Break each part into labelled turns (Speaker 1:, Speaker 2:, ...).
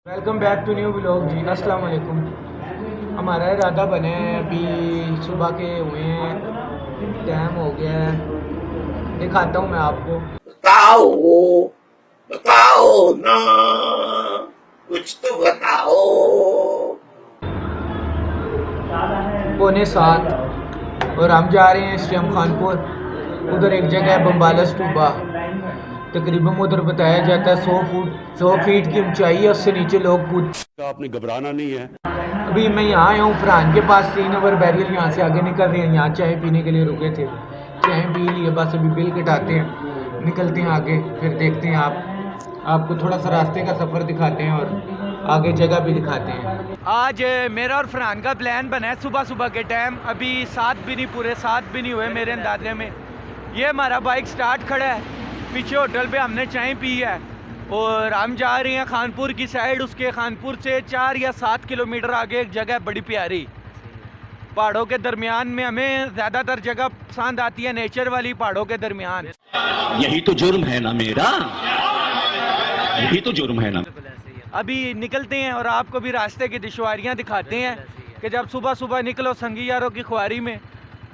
Speaker 1: Welcome back to new blog ji. अस्सलाम वालेकुम। हमारा इरादा बने हैं, अभी सुबह के हुए हैं, टाइम हो गया है, दिखाता हूँ मैं आपको।
Speaker 2: बताओ बताओ ना, कुछ तो बताओ।
Speaker 1: 6:45 और हम जा रहे हैं इस टाइम खानपुर। उधर एक जगह है बम्बाला स्टूपा, तकरीबन उधर बताया जाता है 100 फीट की ऊंचाई है, उससे नीचे लोग कूद।
Speaker 3: आपने घबराना नहीं है।
Speaker 1: अभी मैं यहाँ आया हूँ फरहान के पास, 3 नंबर बैरियल यहाँ से आगे निकल रहे हैं। यहाँ चाय पीने के लिए रुके थे, चाय पी लिए, बस अभी बिल कटाते हैं, निकलते हैं आगे, फिर देखते हैं आपको थोड़ा सा रास्ते का सफ़र दिखाते हैं और आगे जगह भी दिखाते हैं। आज मेरा और फरहान का प्लान बना है सुबह सुबह के टाइम, अभी 7 भी नहीं, पूरे 7 भी नहीं हुए मेरे अंदाजे में। ये हमारा बाइक स्टार्ट खड़ा है, पीछे होटल पे हमने चाय पी है और हम जा रहे हैं खानपुर की साइड। उसके खानपुर से 4 या 7 किलोमीटर आगे एक जगह बड़ी प्यारी, पहाड़ों के दरमियान में। हमें ज़्यादातर जगह पसंद आती है नेचर वाली, पहाड़ों के दरमियान।
Speaker 3: यही तो जुर्म है ना मेरा, यही तो जुर्म है ना।
Speaker 1: अभी निकलते हैं और आपको भी रास्ते की दुश्वारियाँ दिखाते हैं कि जब सुबह सुबह निकलो संगी यारों की ख्वारी में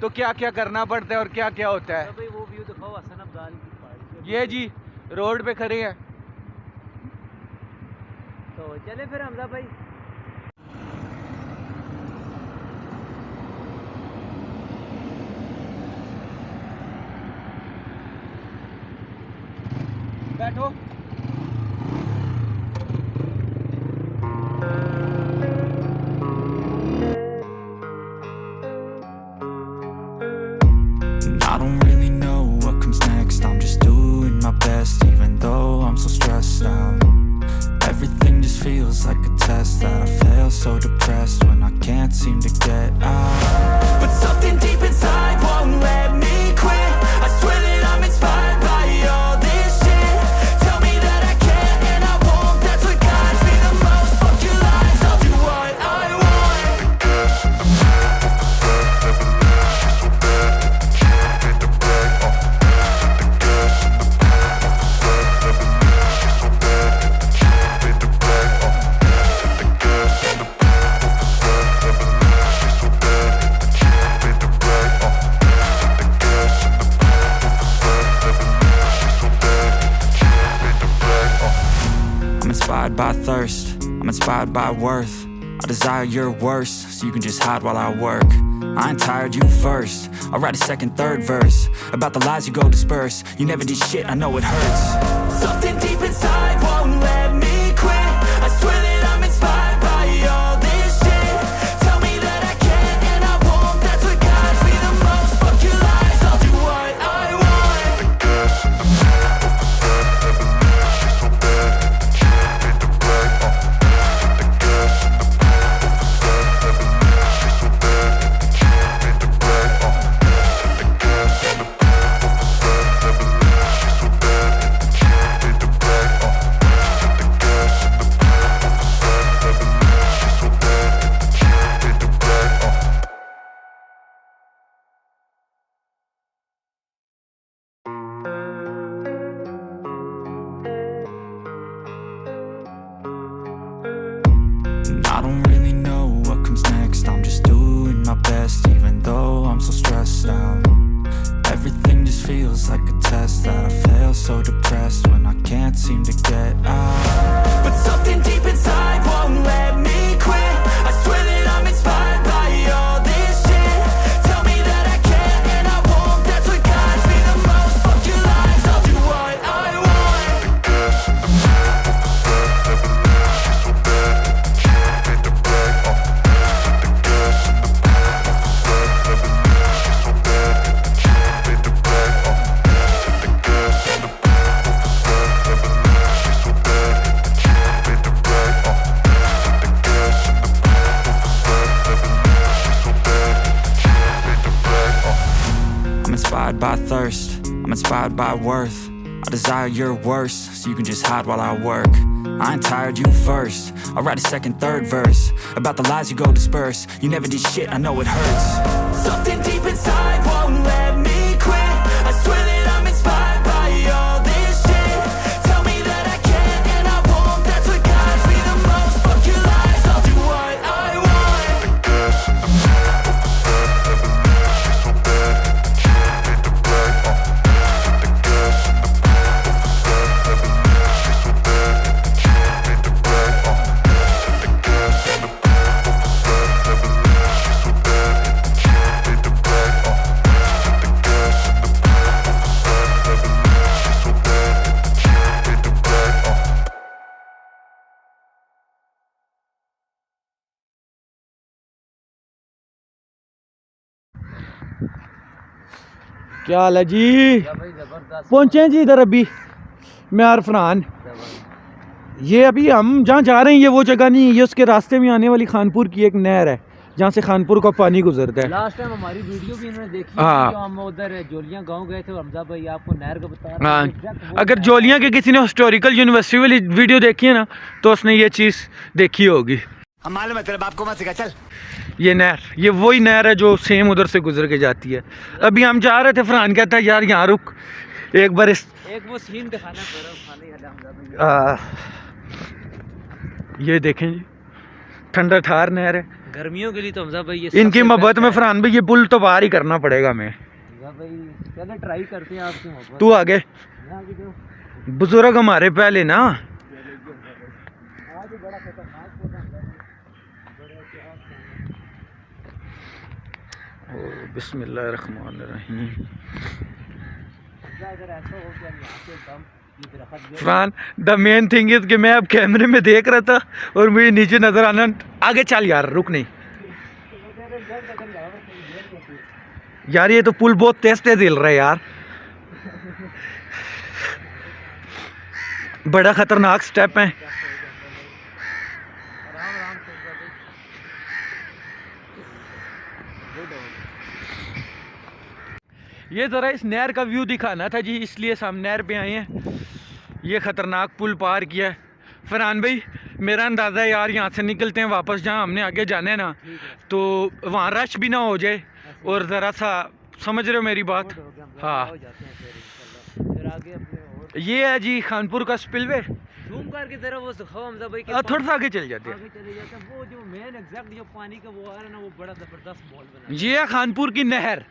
Speaker 1: तो क्या क्या करना पड़ता है और क्या क्या होता है। वो व्यू दिखाओ हसन अब्दाल की। ये जी रोड पे खड़े हैं, तो चले फिर हमजा भाई। बैठो।
Speaker 4: I don't really know what comes next. I'm just doing my best, even though I'm so stressed out. Everything just feels like a test that I fail, so depressed when I can't seem to get out. But something deep inside won't let me quit. I swear that I'm inspired by all this shit. Tell me that I can and I won't. That's what guides me the most. Fuck your lies, I'll do what I want. I'm inspired by thirst, I'm inspired by worth. I desire your worst, so you can just hide while I work. I ain't tired, you first. I'll write a second, third verse about the lies you go disperse. You never did shit, I know it hurts. Something deep inside won't let me quit. I swear that I'm inspired by all this shit. Tell me that I can and I won't. That's what guides me the most. Fuck your lies, I'll do what I want. I don't really know what comes next. I'm just doing my best, even though I'm so stressed out. Everything just feels like a test that I fail, so depressed when I can't seem to get out. But something deep inside won't let me quit. I swear that I'm inspired by all this shit. Tell me that I can and I won't. That's what guides me the most. Fuck your lies, I'll do what I want. I'm inspired by thirst, I'm inspired by worth. I desire your worst, so you can just hide while I work. I ain't tired, you first. I'll write a second, third verse about the lies you go disperse. You never did shit, I know it hurts. Something deep inside won't let me quit. I swear that I'm inspired by all this shit. Tell me that I can and I won't. That's what guides me the most.
Speaker 1: क्या हाल है जी? पहुंचे हैं जी इधर अभी मैं और फरहान। ये अभी हम जहाँ जा रहे हैं ये वो जगह नहीं है, ये उसके रास्ते में आने वाली खानपुर की एक नहर है जहाँ से खानपुर का पानी गुजरता है।
Speaker 5: लास्ट टाइम हमारी वीडियो भी इन्होंने देखी
Speaker 1: हाँ।
Speaker 5: जो हम उधर जोलियां गांव गए थे, हमजा भाई आपको नहर का बता रहे
Speaker 1: हाँ,
Speaker 5: थे।
Speaker 1: अगर जोलियां के किसी ने हिस्टोरिकल यूनिवर्सिटी वाली वीडियो देखी है ना तो उसने ये चीज़ देखी होगी।
Speaker 6: हम मालूम है तेरे बाप को मत सिखा चल।
Speaker 1: ये नहर, ये वही नहर है जो सेम उधर से गुजर के जाती है। अभी हम जा रहे थे, फरहान कहता है यार यहाँ रुक एक बार
Speaker 5: एक वो सीन दिखाना खाने वाला हमजा भाई।
Speaker 1: ये देखें जी, ठंडा ठार नहर है
Speaker 5: गर्मियों के लिए तो हमजा भाई ये
Speaker 1: इनकी मोहब्बत में। फरहान भाई ये पुल तो पार ही करना पड़ेगा हमें।
Speaker 5: हमजा भाई चलो ट्राई करते हैं आपकी मोहब्बत।
Speaker 1: तू आगे, बुजुर्ग हमारे पहले ना। बिस्मिल्लाहिर्रहमानिर्रहीम। Farhan, the main thing is कि मैं अब कैमरे में देख रहा था और मुझे नीचे नजर आना। आगे चल यार, रुक नहीं यार, ये तो पुल बहुत तेज तेज हिल रहा है यार। बड़ा खतरनाक स्टेप है। ये ज़रा इस नहर का व्यू दिखाना था जी, इसलिए हम नहर पे आए हैं। ये ख़तरनाक पुल पार किया है। फरहान भाई, मेरा अंदाज़ा है यार यहाँ से निकलते हैं वापस जहाँ हमने आगे जाना है ना, तो वहाँ रश भी ना हो जाए और ज़रा सा, समझ रहे हो मेरी बात? हाँ, ये है जी खानपुर का स्पिलवे।
Speaker 5: जूम करके जरा वो दिखाओ हमजा भाई के
Speaker 1: थोड़ा सा आगे चले जाते हैं।
Speaker 5: वो जो मेन एग्जैक्ट जो पानी का वो आ रहा है ना, वो बड़ा जबरदस्त मॉल बना।
Speaker 1: ये है खानपुर की नहर,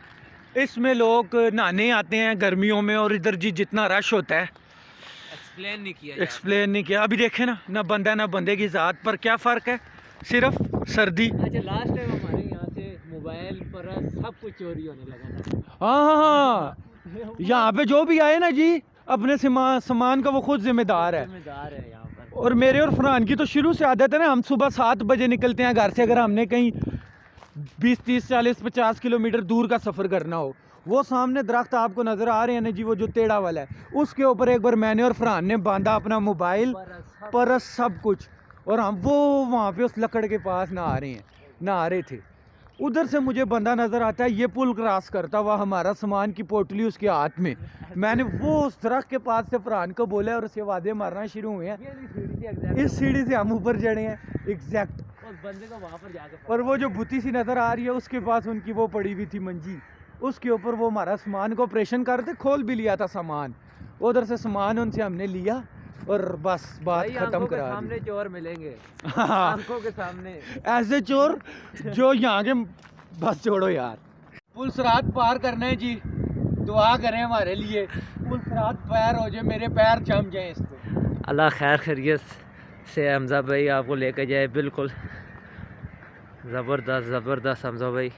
Speaker 1: इसमें लोग नहाने आते हैं गर्मियों में और इधर जी जितना रश होता है एक्सप्लेन नहीं किया। अभी देखे ना बंदा ना बंदे की ज़ात पर क्या फ़र्क है, सिर्फ सर्दी।
Speaker 5: अच्छा, लास्ट टाइम हमारे यहाँ से मोबाइल पर सब कुछ चोरी होने लगा था।
Speaker 1: हाँ, यहाँ पे जो भी आए ना जी अपने सामान का वो खुद जिम्मेदार है
Speaker 5: यहाँ पर।
Speaker 1: और मेरे और फरहान की तो शुरू से आदत है ना, हम सुबह 7 बजे निकलते हैं घर से। अगर हमने कहीं 20, 30, 40, 50 किलोमीटर दूर का सफ़र करना हो, वो सामने दरख्त आपको नज़र आ रहे हैं ना जी, वो जो टेढ़ा वाला है, उसके ऊपर एक बार मैंने और फरहान ने बांधा अपना मोबाइल परस सब कुछ, और हम वो वहाँ पे उस लकड़ के पास नहा रहे थे। उधर से मुझे बंदा नज़र आता है, ये पुल क्रॉस करता हुआ हमारा सामान की पोटली उसके हाथ में। मैंने वो उस दरख्त के पास से फरहान को बोला और उससे वादे मारना शुरू हुए हैं। इस सीढ़ी से हम ऊपर चढ़े हैं एग्जैक्ट,
Speaker 5: बंदे को वहाँ पर जाकर,
Speaker 1: और वो जो बुती सी नज़र आ रही है उसके पास उनकी वो पड़ी हुई थी मंजी, उसके ऊपर वो हमारा सामान को ऑपरेशन कर थे, खोल भी लिया था सामान। उधर से सामान उनसे हमने लिया और बस बात खत्म करा दी।
Speaker 5: सामने चोर मिलेंगे,
Speaker 1: हाँ,
Speaker 5: आंखों के सामने
Speaker 1: ऐसे चोर जो यहाँ के। बस छोड़ो यार, पुल सरात पार करना है जी, दुआ करें हमारे लिए, पुल सरात पार हो जाए, मेरे पैर जम जाए इस पे।
Speaker 5: अल्लाह खैर खैरियत से हमजा भाई आपको लेकर जाए। बिल्कुल ज़बरदस्त हमजा भाई,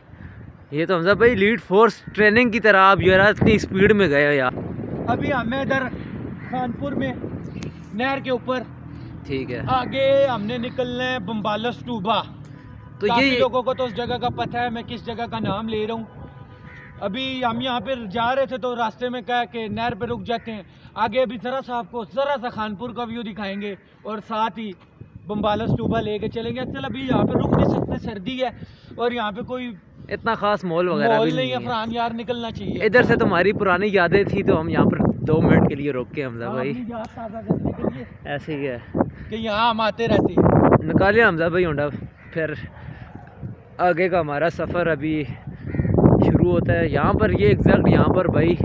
Speaker 5: ये तो हमजा भाई लीड फोर्स ट्रेनिंग की तरह आप यार इतनी स्पीड में गए हो यार।
Speaker 1: अभी हमें इधर खानपुर में नहर के ऊपर,
Speaker 5: ठीक है,
Speaker 1: आगे हमने निकलना है बम्बाला स्टूबा।
Speaker 5: तो
Speaker 1: काफी
Speaker 5: ये
Speaker 1: लोगों को तो उस जगह का पता है, मैं किस जगह का नाम ले रहा हूँ। अभी हम यहाँ पे जा रहे थे तो रास्ते में कहा कि नहर पे रुक जाते हैं, आगे अभी ज़रा सा आपको ज़रा सा खानपुर का व्यू दिखाएंगे और साथ ही बम्बाला स्टूबा लेके चलेंगे। चल अभी यहाँ पे रुक नहीं सकते, सर्दी है और यहाँ पे कोई
Speaker 5: इतना खास मॉल वगैरह भी
Speaker 1: नहीं है। फरहान यार निकलना चाहिए,
Speaker 5: इधर से तुम्हारी पुरानी यादें थी तो हम यहाँ पर 2 मिनट के लिए रोक के हमजा भाई
Speaker 1: याद ताज़ा करने के लिए
Speaker 5: ऐसे ही है
Speaker 1: कि यहाँ हम आते रहते हैं।
Speaker 5: निकालिए हमजा भाई होंडा, फिर आगे का हमारा सफ़र अभी शुरू होता है। यहाँ पर ये एग्जैक्ट यहाँ पर भाई,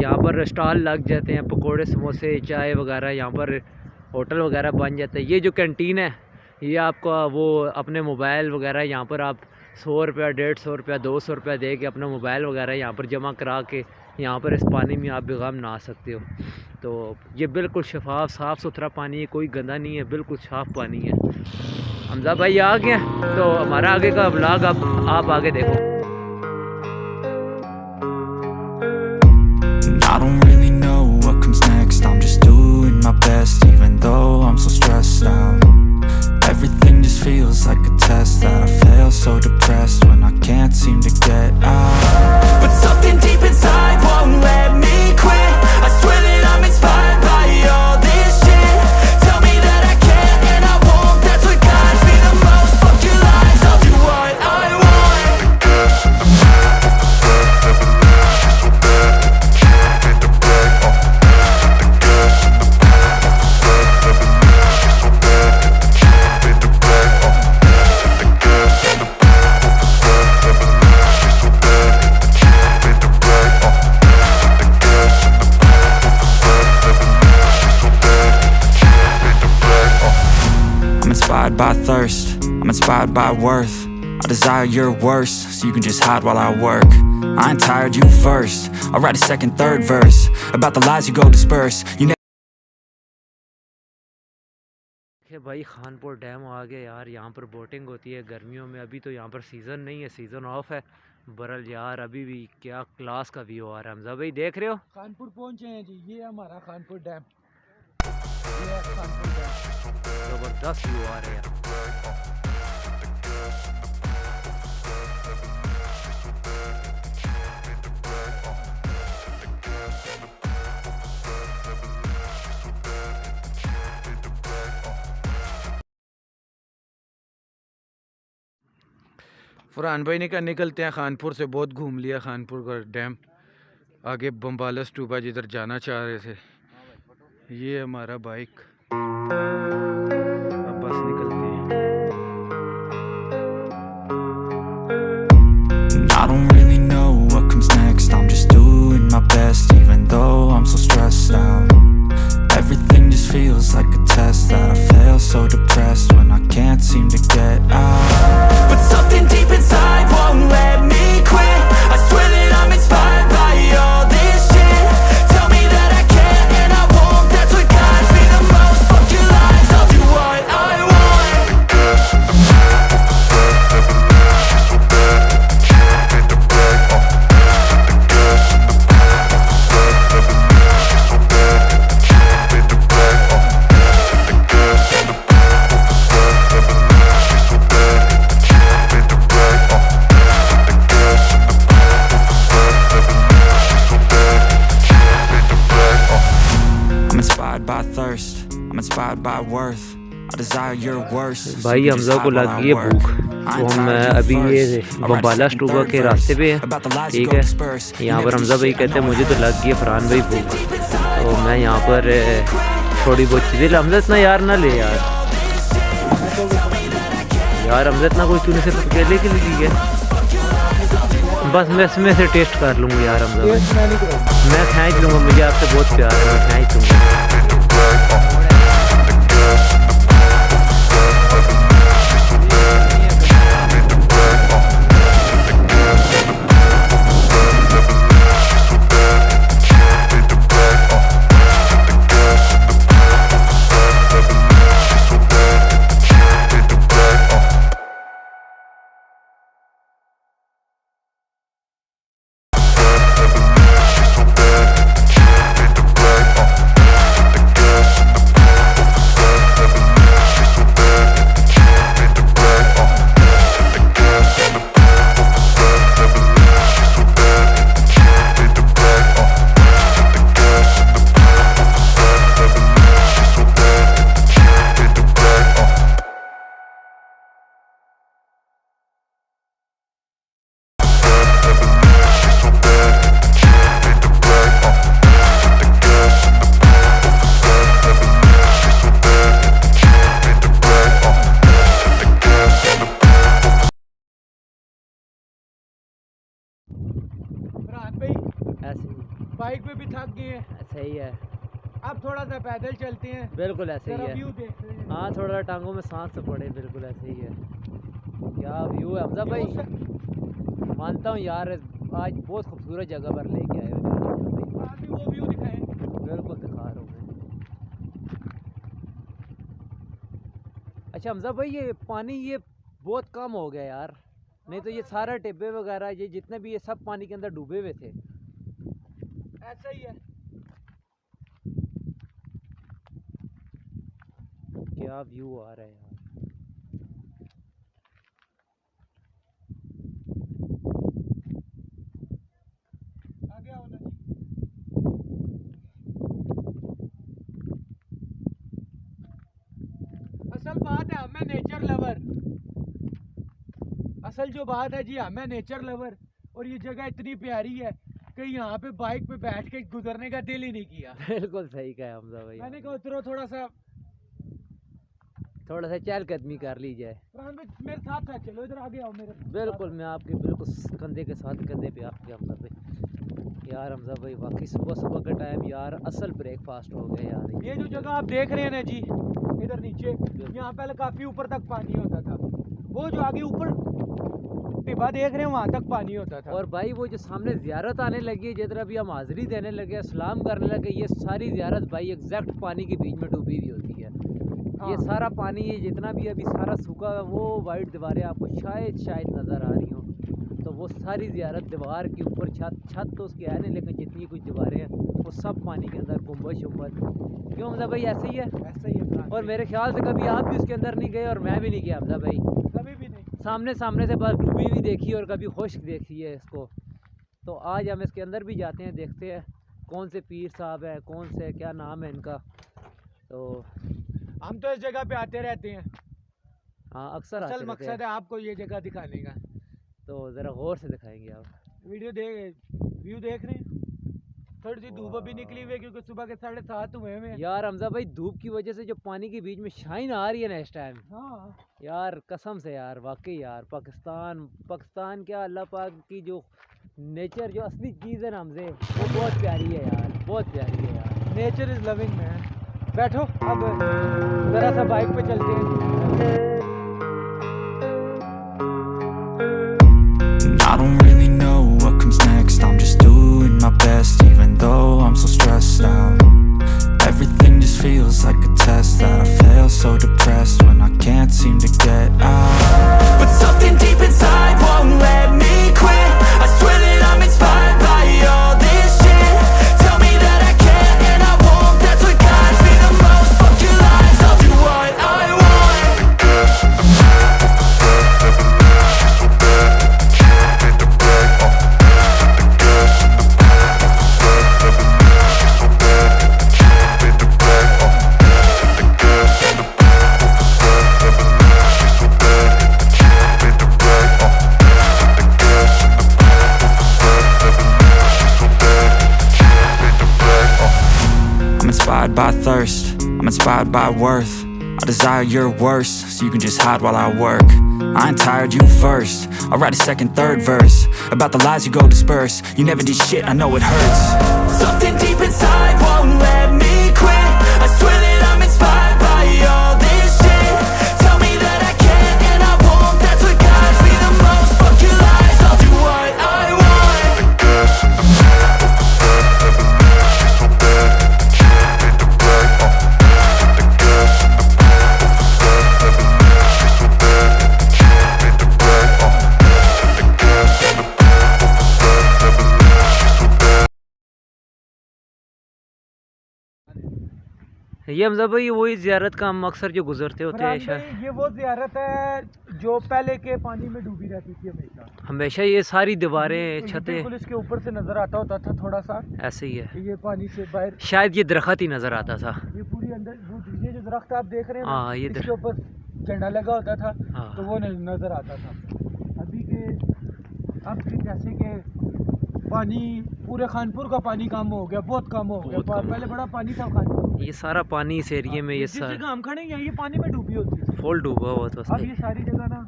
Speaker 5: यहाँ पर स्टॉल लग जाते हैं, पकोड़े समोसे चाय वगैरह, यहाँ पर होटल वगैरह बन जाता है। ये जो कैंटीन है ये आपका वो अपने मोबाइल वगैरह यहाँ पर आप 100 रुपया 150 रुपया 200 रुपया दे के अपना मोबाइल वगैरह यहाँ पर जमा करा के यहाँ पर इस पानी में आप बेगम नहा सकते हो। तो ये बिल्कुल शफाफ साफ़ सुथरा पानी है, कोई गंदा नहीं है, बिल्कुल साफ़ पानी है। हमजा भाई आ गए, तो हमारा आगे का व्लॉग आप आगे देखो।
Speaker 4: I don't really know what comes next, I'm just doing my best, even though I'm so stressed out. Everything just feels like a test that I fail, so depressed when I can't seem to get out. But something deep inside by thirst, I'm inspired by worth. I desire your worst, so you can just hide while I work. I ain't tired, you first. I'll write a second, third verse about the lies you go disperse.
Speaker 5: भाई Khanpur dam आ गया यार। यहाँ पर boating होती है गर्मियों में। अभी तो यहाँ पर सीज़न नहीं है, सीज़न ऑफ है। बरल यार अभी भी क्या क्लास का व्यू आ रहा है। हमजा भाई देख रहे हो,
Speaker 1: खानपुर पहुँचे हैं जी। ये हमारा खानपुर डैम, ये है खानपुर डैम।
Speaker 5: ज़बरदस्त व्यू आ रहा है।
Speaker 1: फरहान भाई ने कहा निकलते हैं खानपुर से, बहुत घूम लिया खानपुर का डैम। आगे बम्बाला स्टूपा जिधर जाना चाह रहे थे। ये हमारा बाइक, अब बस निकलते हैं।
Speaker 4: I don't really know what comes next. I'm just doing my best, even though I'm so stressed out. Everything just feels like a test that I fail, so depressed when I can't seem to get out. But something deep inside won't let me quit. I swear that I'm inspired by all this shit. Tell me that I can't and I won't. That's what guides me the most. Fuck your lies, I'll do what I want. I'm inspired by worth. I desire your worst.
Speaker 5: भाई हमजा को लग गई है भूख, तो हम अभी ये बम्बाला स्टूबा के रास्ते पे है, ठीक है। यहाँ पर हमजा भाई कहते हैं मुझे तो लग गई है फरहान भाई भूख, तो मैं यहाँ पर थोड़ी बहुत चीज़ें। हमजा इतना यार ना ले यार, हमजा इतना कोई तूने सिर्फ अकेले के लिए है। बस मैं इसमें से टेस्ट कर लूँगा यार हमजा, मैं खींच लूँगा, मुझे आपसे बहुत प्यार है, मैं खींच लूँगा।
Speaker 1: ऐसे बाइक पे भी थक गए हैं,
Speaker 5: सही है।
Speaker 1: अब थोड़ा सा पैदल चलते हैं,
Speaker 5: बिल्कुल ऐसे ही
Speaker 1: व्यू
Speaker 5: है।
Speaker 1: देखते हैं।
Speaker 5: हाँ थोड़ा टांगों में सांस तो पड़े, बिल्कुल ऐसे ही है। क्या व्यू है हमजा भाई, मानता हूँ यार आज बहुत खूबसूरत जगह पर लेके आए हो।
Speaker 1: वो व्यू दिखाएं।
Speaker 5: बिल्कुल दिखा रहा हूँ मैं। अच्छा हमजा भाई ये पानी ये बहुत कम हो गया यार, नहीं तो ये सारा टिब्बे वगैरह ये जितने भी ये सब पानी के अंदर डूबे हुए थे।
Speaker 1: ऐसा ही है।
Speaker 5: क्या व्यू आ रहा है यार।
Speaker 1: आगे आओ ना जी। असल बात है हमें नेचर लवर, असल जो बात है जी हमें नेचर लवर, और ये जगह इतनी प्यारी है कि यहाँ पे बाइक पे बैठ के गुजरने का दिल ही नहीं किया।
Speaker 5: बिल्कुल सही कहा हमजा भाई।
Speaker 1: मैंने कहा उतरो थोड़ा सा
Speaker 5: चहलकदमी कर ली जाए।
Speaker 1: मेरे साथ साथ चलो, इधर आगे आओ मेरे।
Speaker 5: बिल्कुल मैं आपके बिल्कुल कंधे के साथ कंधे पे आपके हमजा भाई। यार हमजा भाई वाकई सुबह सुबह का टाइम यार असल ब्रेकफास्ट हो गया यार।
Speaker 1: ये जो जगह आप देख रहे हैं ना जी इधर नीचे, यहाँ पहले काफ़ी ऊपर तक पानी होता था। वो जो आगे ऊपर टिब्बा देख रहे हैं वहाँ तक पानी होता था।
Speaker 5: और भाई वो जो सामने ज़ियारत आने लगी है, जिधर अभी हम हाज़री देने लगे, सलाम करने लगे, ये सारी ज़ियारत भाई एग्जैक्ट पानी के बीच में डूबी हुई होती है। ये सारा पानी, ये जितना भी अभी सारा सूखा है, वो वाइट दीवारें आपको शायद नज़र आ रही हो, तो वो सारी ज़ियारत दीवार के ऊपर छत तो उसकी है नहीं, लेकिन जितनी कुछ दीवारें हैं वो सब पानी के अंदर, गुम्बद शुम्बद। क्यों हमजा भाई ऐसे ही है?
Speaker 1: ऐसा ही है।
Speaker 5: और मेरे ख्याल से कभी आप भी उसके अंदर नहीं गए और मैं भी नहीं गया हमजा भाई,
Speaker 1: कभी भी नहीं।
Speaker 5: सामने से बस डूबी भी देखी और कभी खुश्क देखी है इसको। तो आज हम इसके अंदर भी जाते हैं, देखते हैं कौन से पीर साहब हैं, कौन से क्या नाम है इनका। तो
Speaker 1: हम तो इस जगह पे आते रहते हैं।
Speaker 5: हाँ अक्सर आते
Speaker 1: असल
Speaker 5: रहते हैं।
Speaker 1: मकसद है आपको ये जगह दिखाने का।
Speaker 5: तो ज़रा गौर से दिखाएंगे आप।
Speaker 1: व्यू देख रहे हैं। थोड़ी सी धूप अभी निकली हुई है क्योंकि सुबह के 7:30 हुए हैं।
Speaker 5: यार हमजा भाई धूप की वजह से जो पानी के बीच में शाइन आ रही है ना इस टाइम,
Speaker 1: हाँ
Speaker 5: यार कसम से यार वाकई यार पाकिस्तान क्या, अल्लाह पाक की जो नेचर, जो असली चीज़ है ना हमसे, वो बहुत प्यारी है यार, बहुत प्यारी है यार।
Speaker 1: Nature is loving man. बैठो अब ज़रा सा बाइक पे चलते हैं।
Speaker 4: I don't really know what comes next. I'm just doing my best, even though I'm so stressed out. Everything just feels like a test that I fail, so depressed when I can't seem to get out. But something deep inside won't let me quit. I swear that I'm inspired by all this shit. Tell me that I can't and I won't. That's what guides me the most. Fuck your lies, I'll do what I want. Inspired by thirst, I'm inspired by worth. I desire your worst, so you can just hide while I work. I ain't tired, you first. I'll write a second, third verse about the lies you go disperse. You never did shit, I know it hurts. Something deep inside won't let me quit. I swear that I'm inspired by all this shit. Tell me that I can't and I won't. That's what guides me the most. Fuck your lies, I'll do what I want.
Speaker 5: ये हमजा भाई वही ज़ियारत का हम अक्सर जो गुजरते होते हैं शायद।
Speaker 1: ये वो ज़ियारत है जो पहले के पानी में डूबी रहती थी
Speaker 5: हमेशा ये सारी दीवारें, छतें
Speaker 1: बिल्कुल इसके ऊपर से नजर आता होता था थोड़ा सा,
Speaker 5: ऐसे ही है।
Speaker 1: ये पानी से बाहर
Speaker 5: शायद ये दरख्त ही नज़र आता था।
Speaker 1: ये पूरी अंदर ये जो दरख्त आप देख रहे हैं
Speaker 5: हाँ, ये
Speaker 1: इसके ऊपर झंडा लगा होता था।
Speaker 5: हाँ।
Speaker 1: तो वो नजर आता था। अभी के अब के जैसे कि पानी पूरे खानपुर का पानी कम हो गया, बहुत कम हो गया। पहले बड़ा पानी था खानपुर।
Speaker 5: ये सारा पानी इस एरिए में, ये सारा
Speaker 1: जगह हम खड़े हैं ये पानी में डूबी होती है,
Speaker 5: फुल डूबा हुआ था।
Speaker 1: अब ये सारी जगह ना,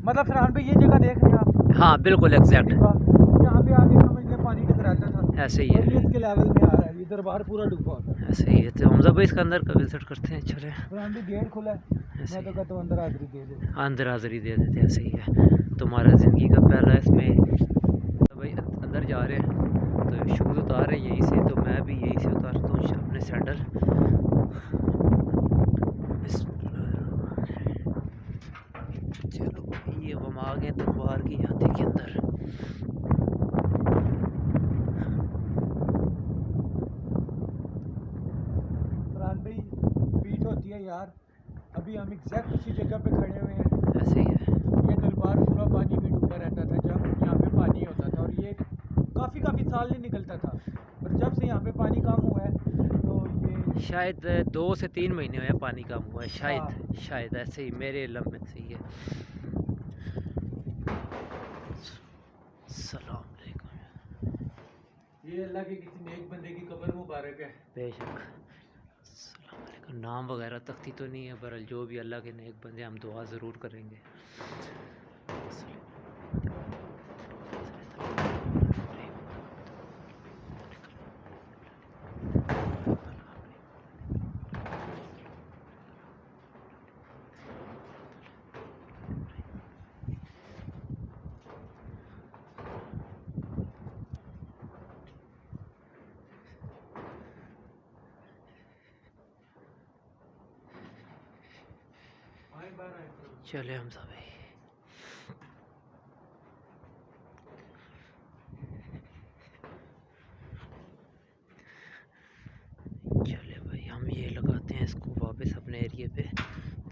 Speaker 1: मतलब फिर पे ये जगह देख रहे हैं आप।
Speaker 5: हाँ बिल्कुल एग्जैक्ट,
Speaker 1: यहाँ पे आगे समझ ले पानी टकराता था,
Speaker 5: ऐसे ही है।
Speaker 1: और ये इसके लेवल में आ रहा है, इधर बाहर पूरा डूबा होता है।
Speaker 5: ऐसे ही है। तो हमजा भाई इसका अंदर का विजिट करते हैं, चले।
Speaker 1: फिर गेट खुला है, मैं तो कहता हूँ अंदर हाजिरी दे दे।
Speaker 5: अंदर हाजिरी दे देते, ऐसे ही है। तुम्हारा ज़िंदगी का पहला इसमें भाई अंदर जा रहे हैं, तो शूज़ उतार रहे हैं यहीं से, तो मैं भी यहीं से उतारता हूँ अपने सैंडल। चलो ये हम आ गए तलवार की हाथी के अंदर।
Speaker 1: फरहान भाई बीट होती है यार, अभी हम एग्जैक्ट उसी जगह पे खड़े हुए हैं।
Speaker 5: ऐसे ही है।
Speaker 1: ये दरबार पूरा पानी में डूबा रहता था जब यहाँ पे पानी होता था, और ये काफ़ी साल नहीं निकलता था, पर जब से यहाँ पे पानी कम हुआ है तो ये
Speaker 5: शायद 2 से 3 महीने हुए पानी कम हुआ है, शायद ऐसे ही मेरे इल्म में सही है। सलाम अलैकुम।
Speaker 1: ये अल्लाह के किसी नेक बंदे की कब्र मुबारक है।
Speaker 5: बेशक। सलाम अलैकुम। नाम वगैरह तख्ती तो नहीं है, बहरहाल जो भी अल्लाह के नेक बंदे, हम दुआ ज़रूर करेंगे। चले हमजा भाई। चले भाई हम ये लगाते हैं इसको वापस अपने एरिए पे,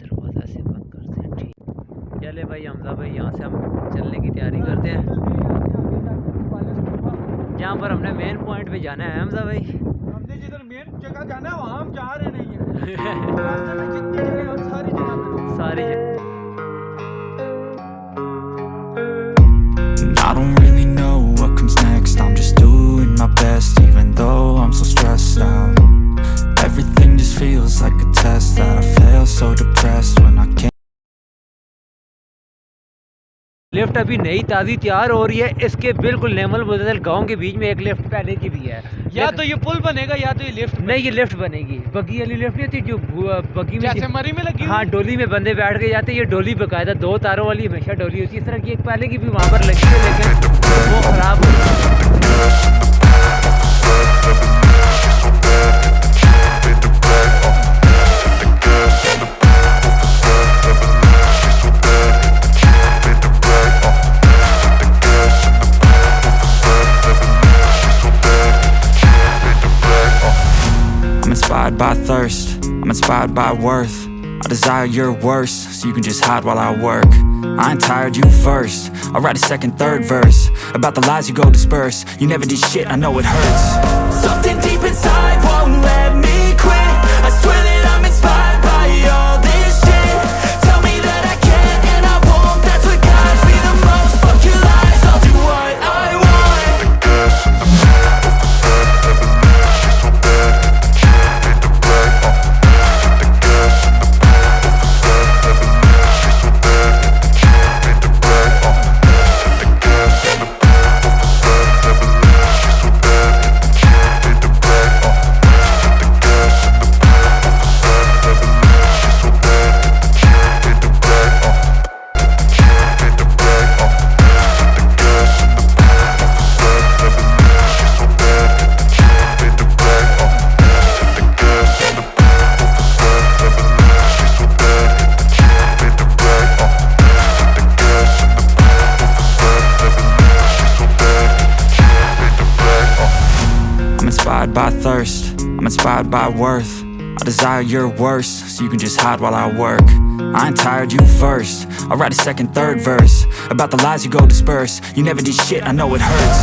Speaker 5: दरवाज़ा से बंद करते हैं। ठीक, चले भाई हमजा भाई यहाँ से हम चलने की तैयारी करते हैं, जहाँ पर हमने मेन पॉइंट पे जाना है। हमजा भाई
Speaker 1: हमने जिधर मेन जगह जाना है वहाँ हम जा रहे नहीं है। जितनी जगह हम सारी जगह
Speaker 5: सारी
Speaker 4: I don't really know what comes next. I'm just doing my best, even though I'm so stressed out. Everything just feels like a test that I fail, so depressed when I can't.
Speaker 5: Lift अभी नई ताज़ी तैयार हो रही है, इसके बिल्कुल नेमल बदल गांव के बीच में एक लिफ्ट पहले की भी है।
Speaker 1: या तो ये पुल बनेगा या तो ये लिफ्ट
Speaker 5: नहीं, ये लिफ्ट बनेगी। बग्गी वाली लिफ्ट नहीं होती जो बग्गी में
Speaker 1: जैसे मरी में लगी।
Speaker 5: हाँ, डोली में बंदे बैठ के जाते हैं। ये डोली बकायदा 2 तारों वाली हमेशा डोली होती है। इस तरह की एक पहले की भी वहाँ पर लगी है, लेकिन वो ख़राब हो गई।
Speaker 4: Inspired by thirst, I'm inspired by worth. I desire your worst, so you can just hide while I work. I ain't tired, you first. I'll write a second, third verse about the lies you go disperse. You never did shit, I know it hurts. Something deep inside won't let me quit. I swear that I'm inspired by all this shit. Tell me that I can't and I won't. That's what guides me the most. Fuck your lies, I'll do what I want. By thirst, I'm inspired by worth. I desire your worst, so you can just hide while I work. I ain't tired, you first. I'll write a second, third verse about the lies you go disperse. You never did shit, I know it hurts.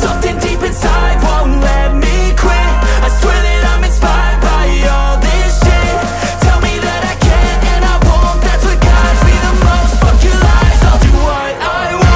Speaker 4: Something deep inside won't let me quit. I swear that I'm inspired by all this shit. Tell me that I can't and I won't. That's what guides me the most. Fuck your lies, I'll do what I want.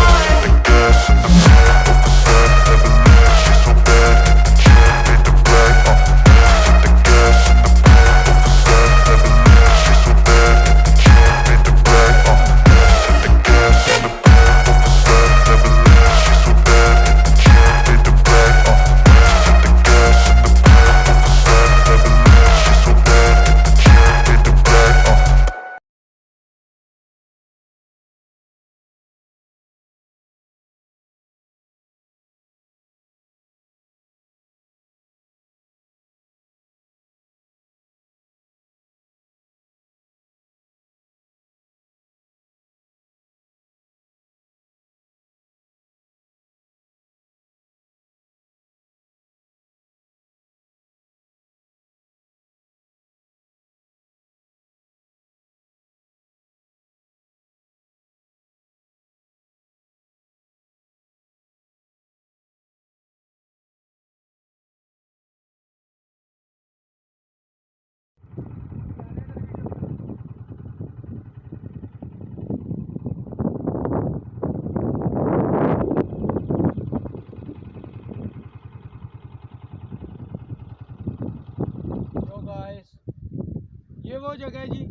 Speaker 1: ये वो जगह है जी,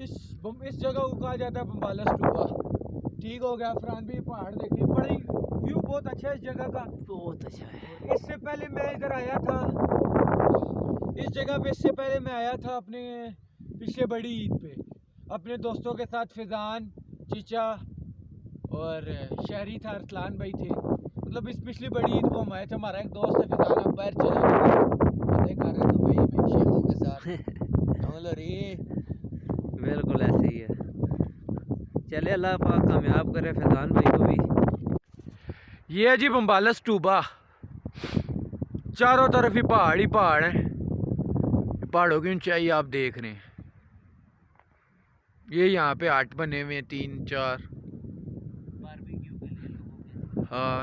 Speaker 1: इस जगह को कहा जाता है बम्बाला स्टूपा। ठीक हो गया। फरहान भी पहाड़ देखिए, बड़ी व्यू बहुत अच्छा है इस जगह का, बहुत अच्छा है। इससे पहले मैं इधर आया था, इस जगह पे इससे पहले मैं आया था अपने पिछले बड़ी ईद पे अपने दोस्तों के साथ। फिजान, चीचा और शहरी था, अरसलान भाई थे। मतलब इस पिछली बड़ी ईद को हम आए थे। हमारा एक दोस्त है फिजान, अब बाहर चला गया कर रहे तो भाई मैं शेखों के साथ रे।
Speaker 5: बिल्कुल ऐसे ही है। चले अल्लाह पाक कामयाब करे फैजान भाई को भी।
Speaker 1: ये है जी बम्बाला स्टूबा, चारों तरफ ही पहाड़ हैं। पहाड़ों की ऊंचाई आप देख रहे हैं। ये यहाँ पे हट बने हुए हैं 3-4। हाँ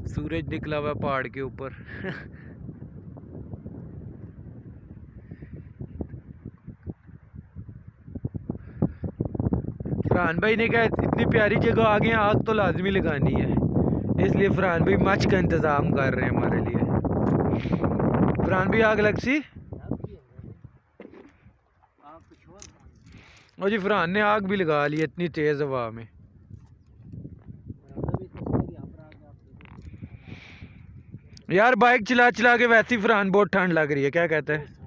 Speaker 1: सूरज निकला हुआ पहाड़ के ऊपर। फरहान भाई ने कहा इतनी प्यारी जगह आ गए, आग तो लाजमी लगानी है, इसलिए फरहान भाई मच का इंतज़ाम कर रहे हैं हमारे लिए। फरहान भाई आग लग सी और जी फरहान ने आग भी लगा ली इतनी तेज़ हवा में। यार बाइक चला चला के वैसे ही फरहान बहुत ठंड लग रही है, क्या कहते हैं?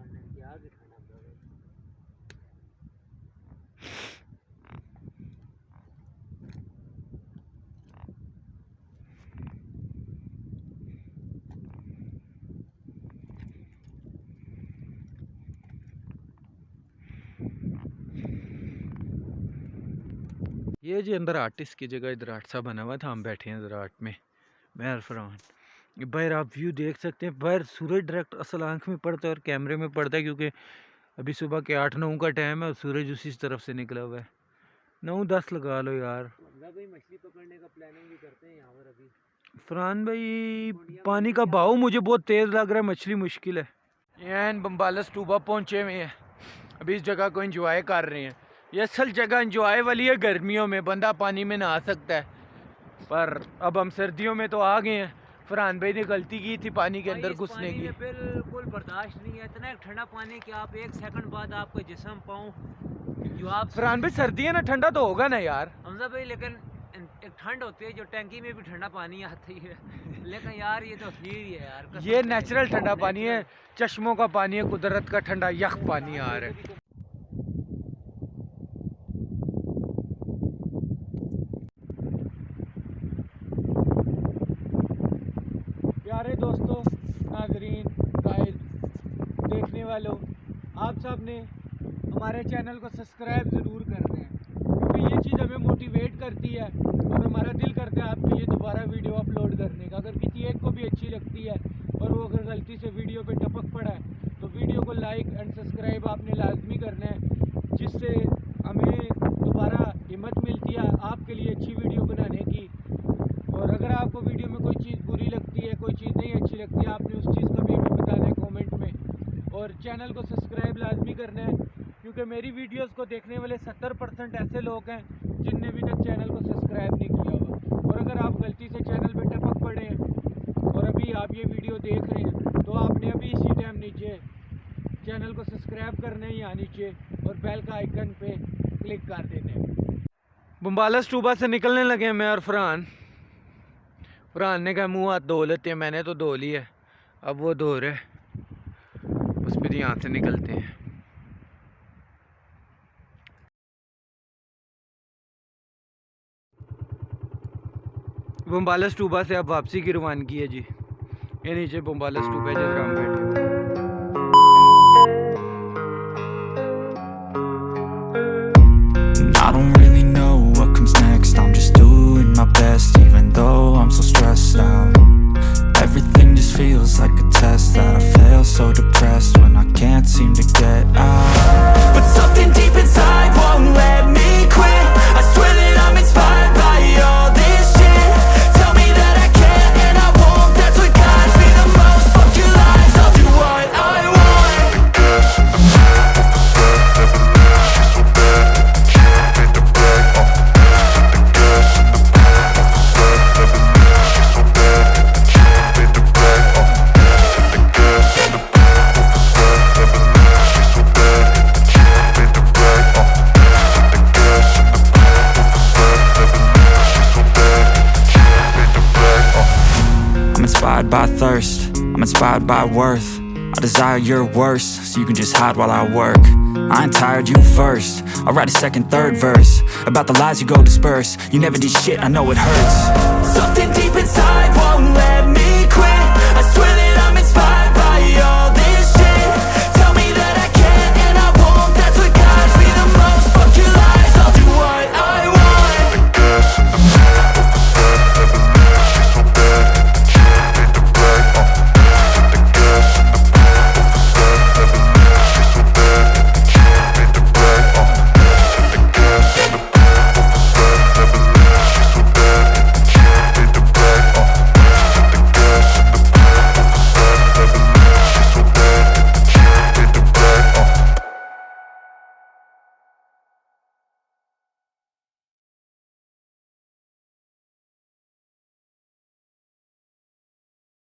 Speaker 1: ये जी अंदर आर्टिस्ट की जगह इधर आर्ट सा बना हुआ था, हम बैठे हैं इधर आर्ट में, मैं और फरहान। बाहर आप व्यू देख सकते हैं, बाहर सूरज डायरेक्ट असल आंख में पड़ता है और कैमरे में पड़ता है, क्योंकि अभी सुबह के 8-9 का टाइम है और सूरज उसी तरफ से निकला हुआ है। 9-10 लगा लो यार।
Speaker 5: भाई मछली पकड़ने का प्लानिंग भी करते हैं यहाँ पर अभी।
Speaker 1: फरहान भाई पानी का बहाव मुझे बहुत तेज़ लग रहा है, मछली मुश्किल है। ये बम्बाला स्टूबा पहुँचे हुए हैं, अभी इस जगह को एंजॉय कर रहे हैं। ये असल जगह एंजॉय वाली है, गर्मियों में बंदा पानी में नहा सकता है, पर अब हम सर्दियों में तो आ गए हैं। फरहान भाई ने गलती की थी पानी के अंदर घुसने की।
Speaker 5: बिल्कुल बर्दाश्त नहीं है इतना ठंडा पानी कि आप 1 सेकंड बाद आपको जिस्म पाऊँ जो आप।
Speaker 1: फरहान भाई सर्दी है ना, ठंडा तो होगा ना यार।
Speaker 5: हमजा भाई लेकिन एक ठंड होती है जो टैंकी में भी ठंडा पानी आती है, लेकिन यार ये तो खीर ही है यार।
Speaker 1: ये नेचुरल ठंडा पानी है, चश्मों का पानी है, कुदरत का ठंडा यख पानी आ रहा है। प्यारे दोस्तों, नाजरीन, गाइड, देखने वालों, आप सब ने हमारे चैनल को सब्सक्राइब ज़रूर करना है, क्योंकि ये चीज़ हमें मोटिवेट करती है और हमारा दिल करता है आपके लिए दोबारा वीडियो अपलोड करने का। अगर किसी एक को भी अच्छी लगती है और वो अगर गलती से वीडियो पे टपक पड़ा है तो वीडियो को लाइक एंड सब्सक्राइब आपने लाजमी करना है, जिससे हमें दोबारा हिम्मत मिलती है आपके लिए अच्छी वीडियो बनाने की। और अगर आपको वीडियो में कोई चीज़ बुरी लगती है, कोई चीज़ नहीं अच्छी लगती है, आपने उस चीज़ का भी हमें बताना है कमेंट में। और चैनल को सब्सक्राइब लाजमी करना है, क्योंकि मेरी वीडियोस को देखने वाले 70% ऐसे लोग हैं जिनने अभी तक चैनल को सब्सक्राइब नहीं किया हुआ। और अगर आप गलती से चैनल पे टपक पड़े हैं और अभी आप ये वीडियो देख रहे हैं तो आपने अभी इसी टाइम नीचे चैनल को सब्सक्राइब करना है, यहाँ नीचे, और बेल का आइकन पे क्लिक कर देना है। बम्बाला स्टूबा से निकलने लगे हैं मैं और फरहान। फरहान ने कहा मुँह हाथ धो लेते हैं, मैंने तो धो लिया, अब वो धो रहे, उस पर यहाँ से निकलते हैं। बम्बाला स्टूबा से अब वापसी की रवानगी है जी। ये नीचे बम्बाला स्टूबा है जिस हम बैठे।
Speaker 4: I don't really know what comes next. I'm just doing my best, even though I'm so stressed out. Everything just feels like a test that I fail, so depressed when I can't seem to get out. But something deep inside won't let me quit. I swear that I'm inspired by all this shit. Tell me that I can and I won't. That's what guides me the most. Fuck your lies, I'll do what I want. I'm inspired by thirst, I'm inspired by worth. I desire your worst, so you can just hide while I work. I ain't tired, you first. I'll write a second, third verse about the lies you go disperse. You never did shit, I know it hurts. Something deep inside